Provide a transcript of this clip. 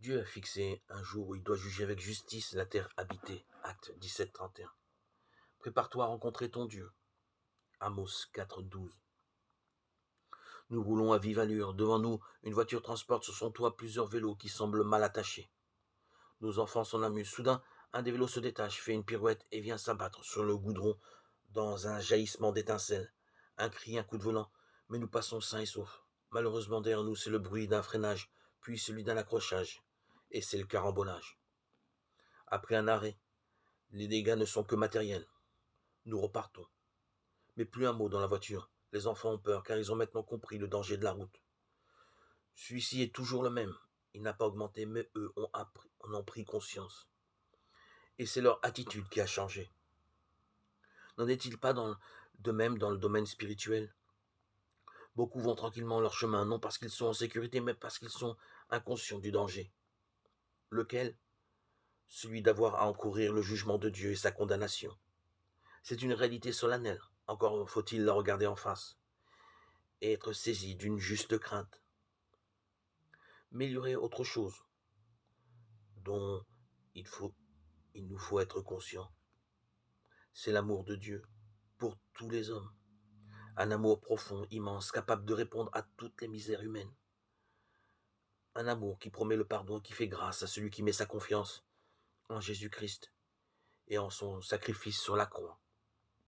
Dieu a fixé un jour où il doit juger avec justice la terre habitée. Acte 17:31. Prépare-toi à rencontrer ton Dieu. Amos 4:12. Nous roulons à vive allure. Devant nous, une voiture transporte sur son toit plusieurs vélos qui semblent mal attachés. Nos enfants s'en amusent. Soudain, un des vélos se détache, fait une pirouette et vient s'abattre sur le goudron dans un jaillissement d'étincelles. Un cri, un coup de volant, mais nous passons sains et saufs. Malheureusement, derrière nous, c'est le bruit d'un freinage, puis celui d'un accrochage, et c'est le carambolage. Après un arrêt, les dégâts ne sont que matériels. Nous repartons. Mais plus un mot dans la voiture. Les enfants ont peur, car ils ont maintenant compris le danger de la route. Celui-ci est toujours le même. Il n'a pas augmenté, mais eux en ont pris conscience. Et c'est leur attitude qui a changé. N'en est-il pas de même dans le domaine spirituel? Beaucoup vont tranquillement leur chemin, non parce qu'ils sont en sécurité, mais parce qu'ils sont inconscients du danger. Lequel? Celui d'avoir à encourir le jugement de Dieu et sa condamnation. C'est une réalité solennelle, encore faut-il la regarder en face, et être saisi d'une juste crainte. Mais il y aurait autre chose dont il nous faut être conscient. C'est l'amour de Dieu pour tous les hommes. Un amour profond, immense, capable de répondre à toutes les misères humaines. Un amour qui promet le pardon, qui fait grâce à celui qui met sa confiance en Jésus-Christ et en son sacrifice sur la croix.